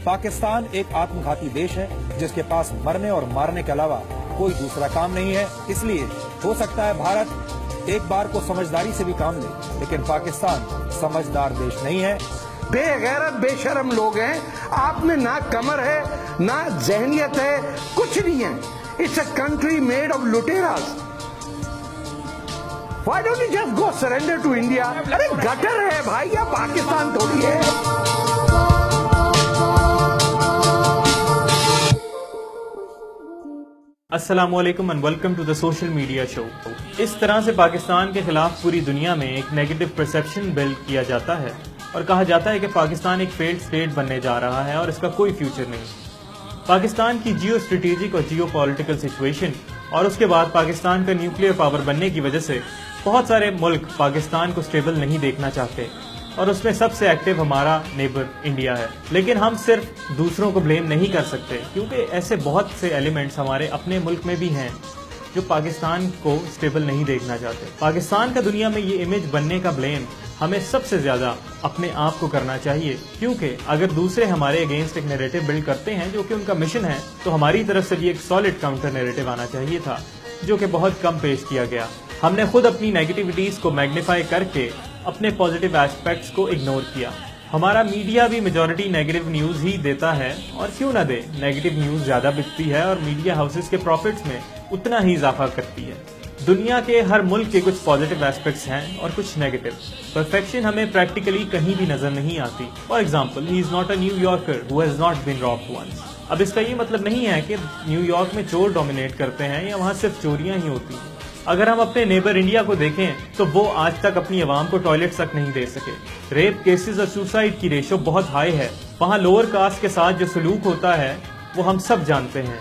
पाकिस्तान एक आत्मघाती देश है जिसके पास मरने और मारने के अलावा कोई दूसरा काम नहीं है। इसलिए हो सकता है भारत एक बार को समझदारी से भी काम ले, लेकिन पाकिस्तान समझदार देश नहीं है। बेगैरत बेशरम लोग हैं, आप में ना कमर है ना जहनियत है, कुछ नहीं है। It's a country made of लुटेरास। Why don't you just go surrender to India? अरे गटर है भाई, या पाकिस्तान थोड़ी है। अस्सलामुअलैकुम and welcome to the social media show. इस तरह से पाकिस्तान के खिलाफ पूरी दुनिया में एक नेगेटिव परसेप्शन बिल्ड किया जाता है और कहा जाता है कि पाकिस्तान एक फेल्ड स्टेट बनने जा रहा है और इसका कोई फ्यूचर नहीं। पाकिस्तान की जियो स्ट्रेटेजिक और जियो पॉलिटिकल सिचुएशन और उसके बाद पाकिस्तान का न्यूक्लियर पावर बनने की वजह से बहुत सारे मुल्क पाकिस्तान को स्टेबल नहीं देखना चाहते और उसमें सबसे एक्टिव हमारा नेबर इंडिया है। लेकिन हम सिर्फ दूसरों को ब्लेम नहीं कर सकते, क्योंकि ऐसे बहुत से एलिमेंट्स हमारे अपने मुल्क में भी हैं जो पाकिस्तान को स्टेबल नहीं देखना चाहते। पाकिस्तान का दुनिया में ये इमेज बनने का ब्लेम हमें सबसे ज्यादा अपने आप को करना चाहिए, क्योंकि अगर दूसरे हमारे अगेंस्ट एक नैरेटिव बिल्ड करते हैं जो कि उनका मिशन है, तो हमारी तरफ से भी एक सॉलिड काउंटर नैरेटिव आना चाहिए था, जो कि बहुत कम पेश किया गया। हमने खुद अपनी नेगेटिविटीज को मैग्नीफाई करके अपने पॉजिटिव एस्पेक्ट्स को इग्नोर किया। हमारा मीडिया भी मेजॉरिटी नेगेटिव न्यूज ही देता है, और क्यों ना दे, नेगेटिव न्यूज ज्यादा बिकती है और मीडिया हाउसेस के प्रॉफिट्स में उतना ही इजाफा करती है। दुनिया के हर मुल्क के कुछ पॉजिटिव एस्पेक्ट्स हैं और कुछ नेगेटिव। परफेक्शन हमें प्रैक्टिकली कहीं भी नजर नहीं आती। For example, he is not a New Yorker who has not been robbed once. अब इसका ये मतलब नहीं है कि न्यूयॉर्क में चोर डोमिनेट करते हैं या वहाँ सिर्फ चोरियां ही होती हैं। अगर हम अपने नेबर इंडिया को देखें तो वो आज तक अपनी आवाम को टॉयलेट तक नहीं दे सके। रेप केसेस और सुसाइड की रेशो बहुत हाई है। वहाँ लोअर कास्ट के साथ जो सलूक होता है वो हम सब जानते हैं।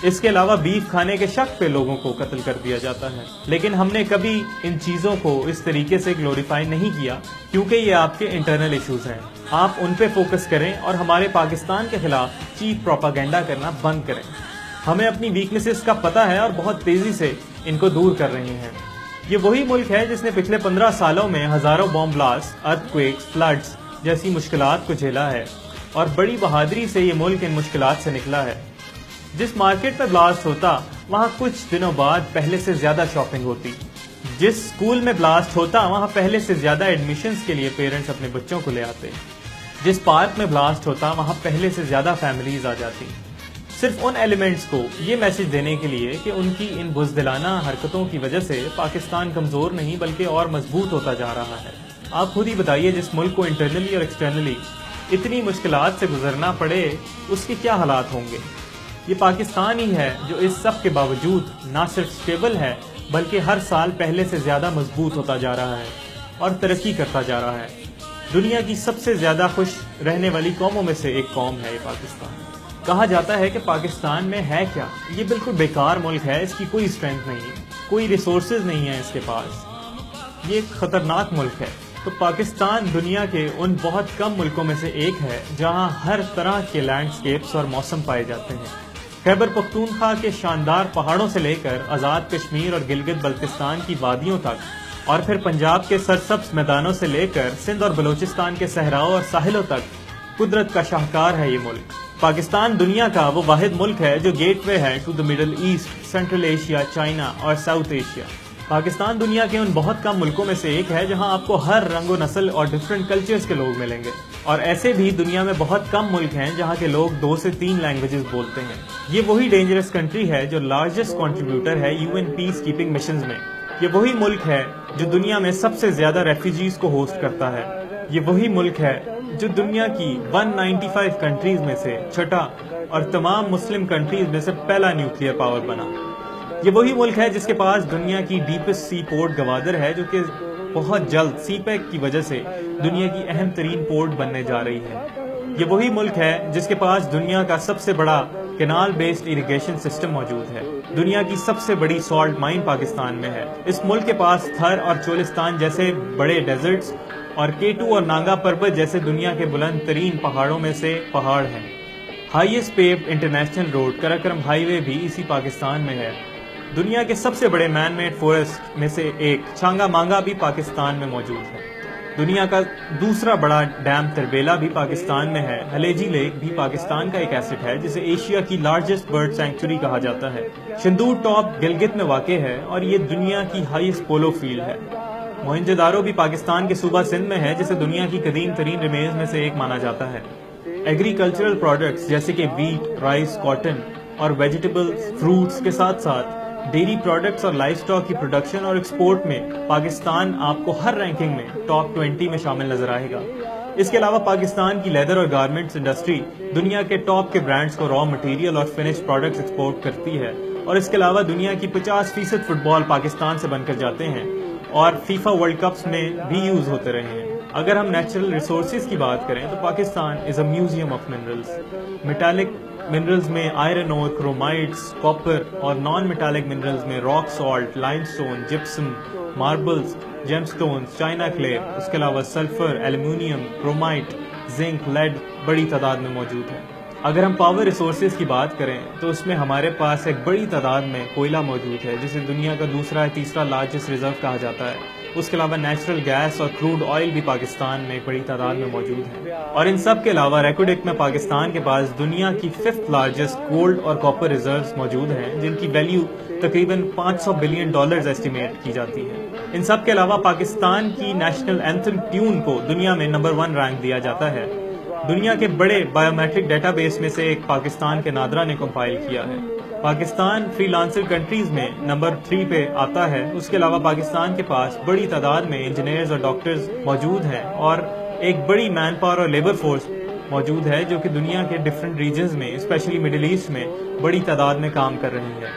इसके अलावा बीफ खाने के शक पे लोगों को कत्ल कर दिया जाता है। लेकिन हमने कभी इन चीजों को इस तरीके से ग्लोरीफाई नहीं किया, क्योंकि ये आपके इंटरनल इश्यूज हैं। आप उन पे फोकस करें और हमारे पाकिस्तान के खिलाफ चीप प्रोपागेंडा करना बंद करें। हमें अपनी वीकनेसेस का पता है और बहुत तेजी से इनको दूर कर रहे हैं। ये वही मुल्क है जिसने पिछले 15 सालों में हजारों बॉम्ब ब्लास्ट, अर्थक्वेक्स, फ्लड्स जैसी मुश्किलात को झेला है, और बड़ी बहादुरी से ये मुल्क इन मुश्किलात से निकला है। जिस मार्केट में ब्लास्ट होता वहाँ कुछ दिनों बाद पहले से ज्यादा शॉपिंग होती। जिस स्कूल में ब्लास्ट होता वहाँ पहले से ज्यादा एडमिशन्स के लिए पेरेंट्स अपने बच्चों को ले आते। जिस पार्क में ब्लास्ट होता वहाँ पहले से ज्यादा फैमिलीज आ जाती, सिर्फ उन एलिमेंट्स को ये मैसेज देने के लिए कि उनकी इन बुज़दिलाना हरकतों की वजह से पाकिस्तान कमजोर नहीं बल्कि और मजबूत होता जा रहा है। आप खुद ही बताइए, जिस मुल्क को इंटरनली और एक्सटर्नली इतनी मुश्किलात से गुजरना पड़े उसके क्या हालात होंगे। ये पाकिस्तान ही है जो इस सब के बावजूद ना सिर्फ स्टेबल है बल्कि हर साल पहले से ज्यादा मजबूत होता जा रहा है और तरक्की करता जा रहा है। दुनिया की सबसे ज्यादा खुश रहने वाली कौमों में से एक कौम है ये पाकिस्तान। कहा जाता है कि पाकिस्तान में है क्या, ये बिल्कुल बेकार मुल्क है, इसकी कोई स्ट्रेंथ नहीं, कोई रिसोर्सेज नहीं है इसके पास, ये एक खतरनाक मुल्क है। तो पाकिस्तान दुनिया के उन बहुत कम मुल्कों में से एक है जहां हर तरह के लैंडस्केप्स और मौसम पाए जाते हैं। खैबर पख्तूनख्वा के शानदार पहाड़ों से लेकर आज़ाद कश्मीर और गिलगित बल्तिस्तान की वादियों तक, और फिर पंजाब के सरसब्ज मैदानों से लेकर सिंध और बलूचिस्तान के सहराओं और साहिलों तक कुदरत का शाहकार है ये मुल्क। पाकिस्तान दुनिया का वो वाहिद मुल्क है जो गेटवे है to the Middle East, Central Asia, China और साउथ एशिया। पाकिस्तान दुनिया के उन बहुत कम मुल्कों में से एक है जहां आपको हर रंगो नस्ल और डिफरेंट कल्चर्स के लोग मिलेंगे, और ऐसे भी दुनिया में बहुत कम मुल्क हैं जहां के लोग 2 से 3 लैंग्वेजेस बोलते हैं। ये वही डेंजरस कंट्री है जो लार्जेस्ट कंट्रीब्यूटर है यूएन पीस कीपिंग मिशंस में। ये वही मुल्क है जो दुनिया में सबसे ज्यादा रेफ्यूजीज को होस्ट करता है। ये वही मुल्क है जो दुनिया की 195 कंट्रीज में से छठा और तमाम मुस्लिम कंट्रीज में से पहला न्यूक्लियर पावर बना। ये वही मुल्क है जिसके पास दुनिया की डीपेस्ट सी पोर्ट गवादर है, जो कि बहुत जल्द सीपैक की वजह से दुनिया की अहम तरीन पोर्ट बनने जा रही है। ये वही मुल्क है जिसके पास दुनिया का सबसे बड़ा कैनाल बेस्ड इरिगेशन सिस्टम मौजूद है। दुनिया की सबसे बड़ी सॉल्ट माइन पाकिस्तान में है। इस मुल्क के पास थर और चोलिस्तान जैसे बड़े डेजर्ट्स और केटू और नांगा पर्वत जैसे दुनिया के बुलंद तरीन पहाड़ों में से पहाड़ हैं। Highest paved international road Karakoram highway भी इसी पाकिस्तान में है। दुनिया के सबसे बड़े मैन मेड फॉरेस्ट में से एक छांगा मांगा भी पाकिस्तान में मौजूद है। دنیا کا دوسرا بڑا ڈیم تربیلا بھی پاکستان میں ہے۔ ہلیجی لیک بھی پاکستان کا ایک ایسٹ ہے جسے ایشیا کی لارجسٹ برڈ سینکچوری کہا جاتا ہے۔ شندور ٹاپ گلگت میں واقع ہے اور یہ دنیا کی ہائیسٹ پولو فیلڈ ہے۔ موہنجو دارو بھی پاکستان کے صوبہ سندھ میں ہے جسے دنیا کی قدیم ترین ریمیز میں سے ایک مانا جاتا ہے۔ ایگریکلچرل پروڈکٹس جیسے کہ ویٹ، رائس، کاٹن اور ویجیٹیبلز، فروٹس کے ساتھ ساتھ ڈیری پروڈکٹس اور لائف سٹاک کی پروڈکشن اور ایکسپورٹ میں پاکستان آپ کو ہر رینکنگ میں ٹاپ 20 میں شامل نظر آئے گا۔ اس کے علاوہ پاکستان کی لیدر اور گارمنٹس انڈسٹری دنیا کے ٹاپ کے برانڈز کو را مٹیریل اور فنش پروڈکٹس ایکسپورٹ کرتی ہے، اور اس کے علاوہ دنیا کی 50% فٹ بال پاکستان سے بن کر جاتے ہیں اور فیفا ورلڈ کپس میں بھی یوز ہوتے رہے ہیں۔ اگر ہم نیچرل ریسورسز کی بات کریں تو Pakistan is a museum of minerals. Metallic minerals میں آئرن اور کرومائٹس، کاپر، اور نان میٹالک منرلز میں rock salt, limestone, gypsum, marbles, gemstones, china clay, اس کے علاوہ sulphur, aluminium, chromite, zinc, lead بڑی تعداد میں موجود ہے۔ اگر ہم پاور ریسورسز کی بات کریں تو اس میں ہمارے پاس ایک بڑی تعداد میں کوئلہ موجود ہے جسے دنیا کا دوسرا یا تیسرا لارجسٹ ریزرو کہا جاتا ہے۔ اس کے علاوہ نیچرل گیس اور کروڈ آئل بھی پاکستان میں بڑی تعداد میں موجود ہے، اور ان سب کے علاوہ ریکوڈک میں پاکستان کے پاس دنیا کی 5th لارجسٹ گولڈ اور کاپر ریزروز موجود ہیں جن کی ویلیو تقریباً $500 بلین ایسٹیمیٹ کی جاتی ہے۔ ان سب کے علاوہ پاکستان کی نیشنل اینتھم ٹیون کو دنیا میں نمبر 1 رینک دیا جاتا ہے۔ دنیا کے بڑے بایو میٹرک ڈیٹا بیس میں سے ایک پاکستان کے نادرا نے کمپائل کیا ہے۔ پاکستان فری لانسر کنٹریز میں نمبر 3 پہ آتا ہے۔ اس کے علاوہ پاکستان کے پاس بڑی تعداد میں انجینئرز اور ڈاکٹرز موجود ہیں اور ایک بڑی مین پاور اور لیبر فورس موجود ہے جو کہ دنیا کے ڈفرینٹ ریجنز میں اسپیشلی مڈل ایسٹ میں بڑی تعداد میں کام کر رہی ہے۔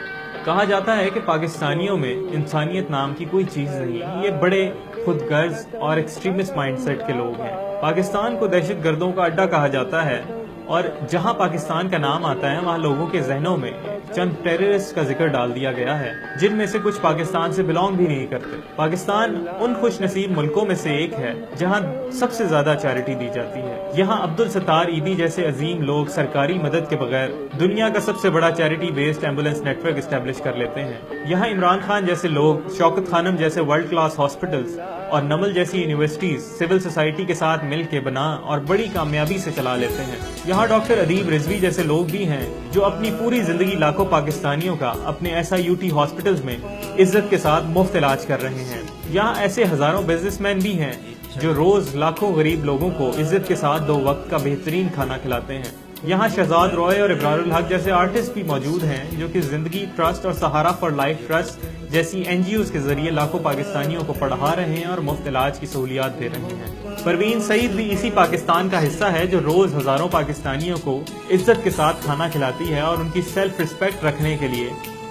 کہا جاتا ہے کہ پاکستانیوں میں انسانیت نام کی کوئی چیز نہیں، یہ بڑے خود غرض اور ایکسٹریمسٹ مائنڈ سیٹ کے لوگ ہیں۔ پاکستان کو دہشت گردوں کا اڈا کہا جاتا ہے، اور جہاں پاکستان کا نام آتا ہے وہاں لوگوں کے ذہنوں میں چند ٹیررسٹ کا ذکر ڈال دیا گیا ہے جن میں سے کچھ پاکستان سے بلانگ بھی نہیں کرتے۔ پاکستان ان خوش نصیب ملکوں میں سے ایک ہے جہاں سب سے زیادہ چیریٹی دی جاتی ہے۔ یہاں عبدالستار عیدی جیسے عظیم لوگ سرکاری مدد کے بغیر دنیا کا سب سے بڑا charity based ambulance network establish کر لیتے ہیں۔ یہاں عمران خان جیسے لوگ شوکت خانم جیسے ورلڈ کلاس ہاسپٹلز اور نمل جیسی یونیورسٹیز سول سوسائٹی کے ساتھ مل کے بنا اور بڑی کامیابی سے چلا لیتے ہیں۔ یہاں ڈاکٹر ادیب رضوی جیسے لوگ بھی ہیں جو اپنی پوری زندگی لاکھوں پاکستانیوں کا اپنے SIUT ہاسپٹلز میں عزت کے ساتھ مفت علاج کر رہے ہیں۔ یہاں ایسے ہزاروں بزنس مین بھی ہیں جو روز لاکھوں غریب لوگوں کو عزت کے ساتھ 2 وقت کا بہترین کھانا کھلاتے ہیں۔ یہاں شہزاد روئے اور ابرار الحق جیسے آرٹسٹ بھی موجود ہیں جو کہ زندگی ٹرسٹ اور سہارا فار لائف ٹرسٹ جیسی NGOs کے ذریعے لاکھوں پاکستانیوں کو پڑھا رہے ہیں اور مفت علاج کی سہولیات دے رہے ہیں۔ پروین سعید بھی اسی پاکستان کا حصہ ہے جو روز ہزاروں پاکستانیوں کو عزت کے ساتھ کھانا کھلاتی ہے اور ان کی سیلف ریسپیکٹ رکھنے کے لیے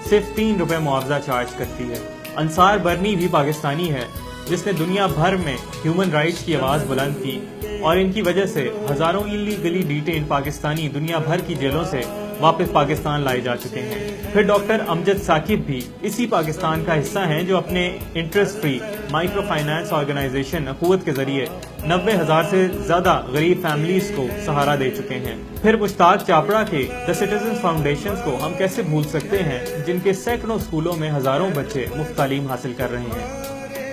صرف $3 معاوضہ چارج کرتی ہے۔ انصار برنی بھی پاکستانی ہے جس نے دنیا بھر میں ہیومن رائٹس کی آواز بلند کی، اور ان کی وجہ سے ہزاروں ایلیگلی ڈیٹین پاکستانی دنیا بھر کی جیلوں سے واپس پاکستان لائے جا چکے ہیں۔ پھر ڈاکٹر امجد ثاقب بھی اسی پاکستان کا حصہ ہیں جو اپنے interest free microfinance organisation Akhuwat کے ذریعے 90,000 سے زیادہ غریب فیملیز کو سہارا دے چکے ہیں۔ پھر مشتاق چاپڑا کے دی سٹیزنز فاؤنڈیشنز کو ہم کیسے بھول سکتے ہیں جن کے سینکڑوں اسکولوں میں ہزاروں بچے مفت تعلیم حاصل کر رہے ہیں۔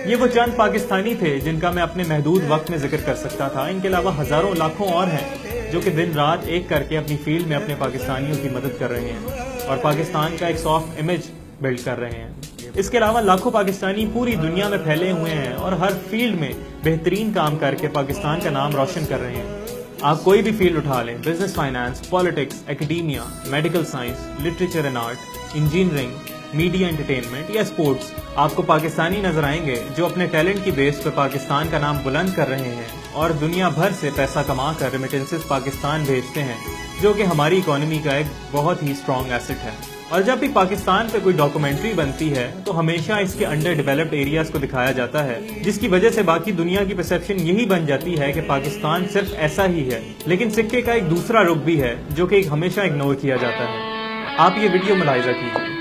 یہ وہ چند پاکستانی تھے جن کا میں اپنے محدود وقت میں ذکر کر سکتا تھا۔ ان کے علاوہ ہزاروں لاکھوں اور ہیں جو کہ دن رات ایک کر کے اپنی فیلڈ میں اپنے پاکستانیوں کی مدد کر رہے ہیں اور پاکستان کا ایک سافٹ امیج بلڈ کر رہے ہیں۔ اس کے علاوہ لاکھوں پاکستانی پوری دنیا میں پھیلے ہوئے ہیں اور ہر فیلڈ میں بہترین کام کر کے پاکستان کا نام روشن کر رہے ہیں۔ آپ کوئی بھی فیلڈ اٹھا لیں، business, finance, politics, academia, medical science, literature and art, engineering, media entertainment یا اسپورٹس، آپ کو پاکستانی نظر آئیں گے جو اپنے ٹیلنٹ کی بیس پر پاکستان کا نام بلند کر رہے ہیں اور دنیا بھر سے پیسہ کما کر ریمیٹنسز پاکستان بھیجتے ہیں جو کہ ہماری اکانومی کا ایک بہت ہی اسٹرانگ ایسٹ ہے۔ اور جب بھی پاکستان پہ کوئی ڈاکومنٹری بنتی ہے تو ہمیشہ اس کے انڈر ڈیولپڈ ایریاز کو دکھایا جاتا ہے جس کی وجہ سے باقی دنیا کی پرسیپشن یہی بن جاتی ہے کہ پاکستان صرف ایسا ہی ہے، لیکن سکے کا ایک دوسرا رخ بھی ہے جو کہ ہمیشہ اگنور کیا جاتا ہے۔ آپ یہ ویڈیو ملاحظہ کیجیے۔